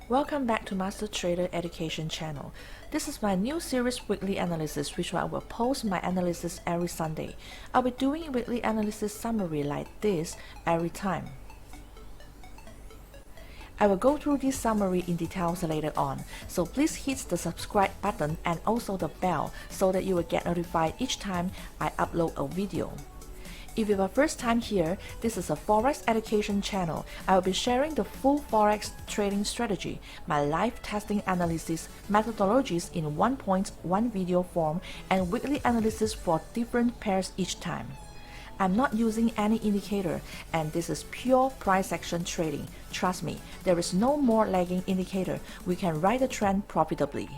Welcome back to Master Trader Education channel. This is my new series weekly analysis, which I will post my analysis every Sunday. I'll be doing weekly analysis summary like this every time. I will go through this summary in details later on, so please hit the subscribe button and also the bell so that you will get notified each time I upload a video. If you are first time here, this is a Forex education channel. I will be sharing the full Forex trading strategy, my live testing analysis, methodologies in 1.1 video form, and weekly analysis for different pairs each time. I'm not using any indicator, and this is pure price action trading. Trust me, there is no more lagging indicator. We can ride the trend profitably.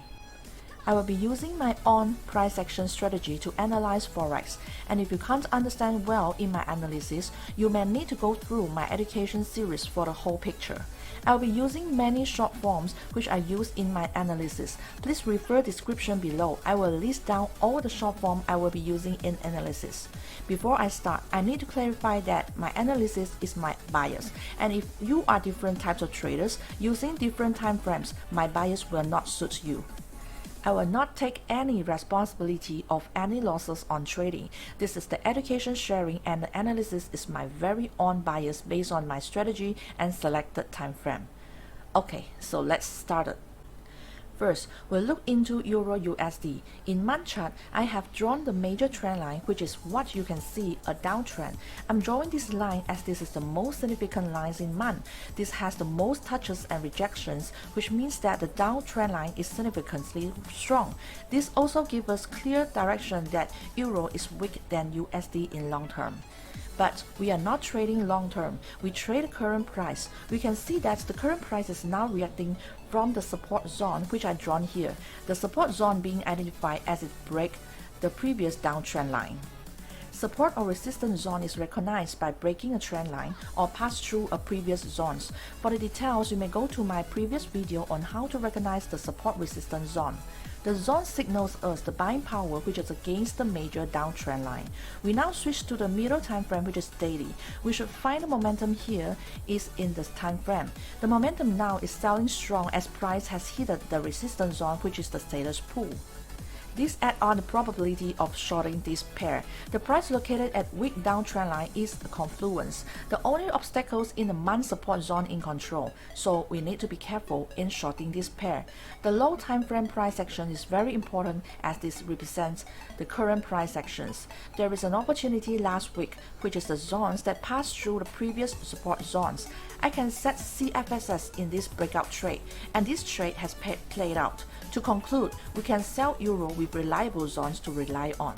I will be using my own price action strategy to analyze Forex, and if you can't understand well in my analysis, you may need to go through my education series for the whole picture. I will be using many short forms which I use in my analysis. Please refer description below. I will list down all the short form I will be using in analysis. Before I start, I need to clarify that my analysis is my bias, and if you are different types of traders using different time frames, my bias will not suit you. I will not take any responsibility of any losses on trading. This is the education sharing, and the analysis is my very own bias based on my strategy and selected time frame. Okay, so let's start it. First, we'll look into Euro USD. In month chart, I have drawn the major trend line, which is what you can see, a downtrend. I'm drawing this line as this is the most significant lines in month. This has the most touches and rejections, which means that the downtrend line is significantly strong. This also gives us clear direction that Euro is weak than USD in long term. But we are not trading long term, we trade the current price. We can see that the current price is now reacting from the support zone, which I drawn here. The support zone being identified as it breaks the previous downtrend line. Support or resistance zone is recognized by breaking a trend line or pass through a previous zones. For the details, you may go to my previous video on how to recognize the support resistance zone. The zone signals us the buying power, which is against the major downtrend line. We now switch to the middle time frame, which is daily. We should find the momentum here is in this time frame. The momentum now is selling strong as price has hit the resistance zone, which is the seller's pool. This adds on the probability of shorting this pair. The price located at weak downtrend line is the confluence. The only obstacles in the month support zone in control, so we need to be careful in shorting this pair. The low time frame price action is very important as this represents the current price actions. There is an opportunity last week, which is the zones that pass through the previous support zones. I can set CFSS in this breakout trade, and this trade has played out. To conclude, we can sell Euro with reliable zones to rely on.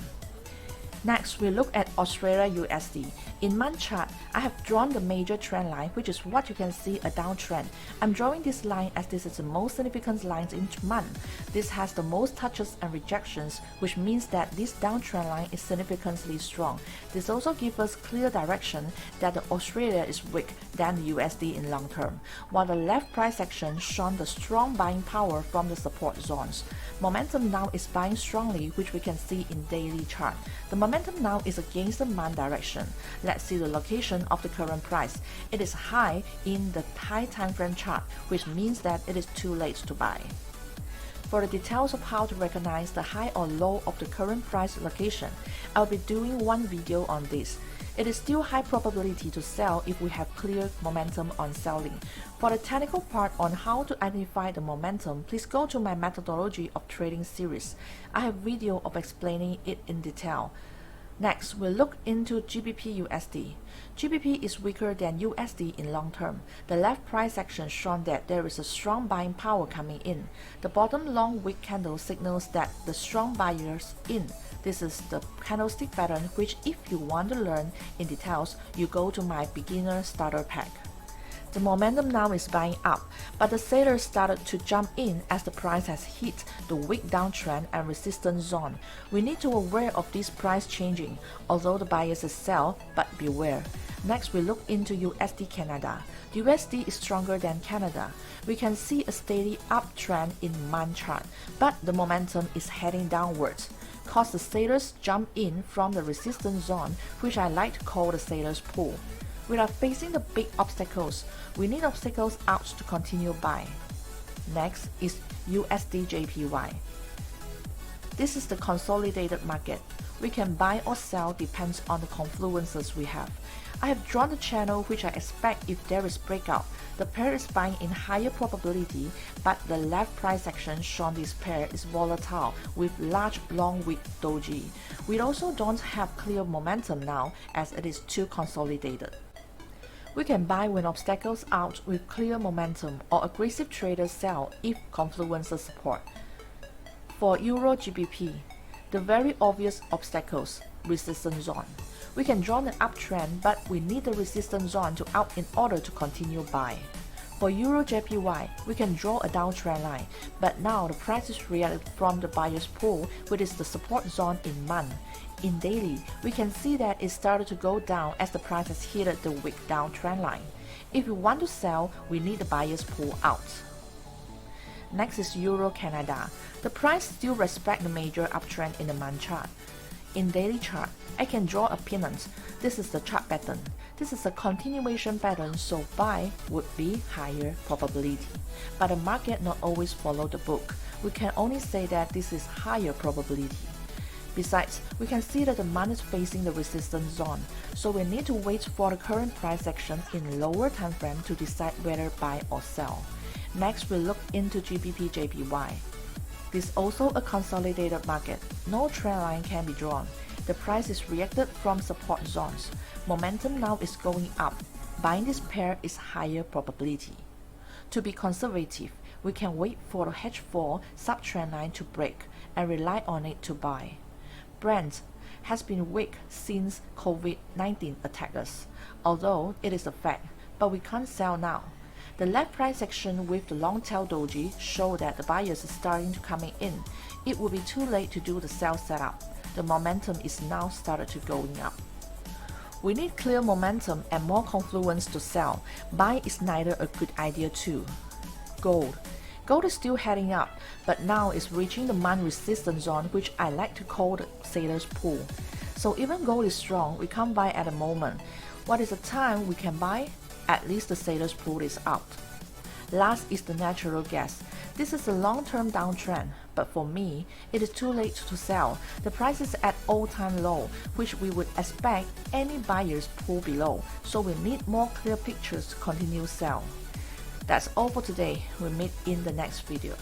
Next, we look at Australia USD. In month chart, I have drawn the major trend line, which is what you can see, a downtrend. I'm drawing this line as this is the most significant lines in each month. This has the most touches and rejections, which means that this downtrend line is significantly strong. This also gives us clear direction that the Australia is weak than the USD in long term, while the left price action shown the strong buying power from the support zones. Momentum now is buying strongly, which we can see in daily chart. The momentum now is against the month direction. Let's see the location of the current price. It is high in the high time frame chart, which means that it is too late to buy. For the details of how to recognize the high or low of the current price location, I'll be doing one video on this. It is still high probability to sell if we have clear momentum on selling. For the technical part on how to identify the momentum, please go to my methodology of trading series. I have video of explaining it in detail. Next, we'll look into GBP USD. GBP is weaker than USD in long term. The left price action shown that there is a strong buying power coming in. The bottom long wick candle signals that the strong buyers in. This is the candlestick pattern, which if you want to learn in details, you go to my beginner starter pack. The momentum now is buying up, but the sellers started to jump in as the price has hit the weak downtrend and resistance zone. We need to be aware of this price changing, although the buyers sell, but beware. Next, we look into USD Canada. The USD is stronger than Canada. We can see a steady uptrend in month chart, but the momentum is heading downwards, cause the sellers jump in from the resistance zone, which I like to call the seller's pool. We are facing the big obstacles. We need obstacles out to continue buying. Next is USD/JPY. This is the consolidated market. We can buy or sell depends on the confluences we have. I have drawn the channel which I expect if there is breakout. The pair is buying in higher probability, but the left price action shown this pair is volatile with large long wick doji. We also don't have clear momentum now as it is too consolidated. We can buy when obstacles out with clear momentum, or aggressive traders sell if confluences support. For Euro GBP, the very obvious obstacles, resistance zone. We can draw an uptrend, but we need the resistance zone to out in order to continue buy. For Euro JPY, we can draw a downtrend line, but now the price is reacted from the buyer's pool, which is the support zone in month. In daily, we can see that it started to go down as the price has hit the wick downtrend line. If we want to sell, we need the buyer's pool out. Next is Euro Canada. The price still respects the major uptrend in the month chart. In daily chart, I can draw a pennant. This is the chart pattern. This is a continuation pattern, so buy would be higher probability. But the market not always follow the book. We can only say that this is higher probability. Besides, we can see that the month is facing the resistance zone, so we need to wait for the current price action in lower time frame to decide whether buy or sell. Next, we look into GBP/JPY. This is also a consolidated market. No trend line can be drawn. The price is reacted from support zones. Momentum now is going up. Buying this pair is higher probability. To be conservative, we can wait for the H4 sub-trend line to break and rely on it to buy. Brent has been weak since COVID-19 attacked us, although it is a fact, but we can't sell now. The left price action with the long tail doji show that the buyers is starting to coming in. It will be too late to do the sell setup. The momentum is now started to going up. We need clear momentum and more confluence to sell. Buy is neither a good idea too. Gold. Gold is still heading up, but now it's reaching the month resistance zone, which I like to call the sailor's pool. So even gold is strong, we can't buy at the moment. What is the time we can buy? At least the sailor's pool is out. Last is the natural gas. This is a long-term downtrend, but for me, it is too late to sell. The price is at all-time low, which we would expect any buyers pull below, so we need more clear pictures to continue sell. That's all for today. We'll meet in the next video.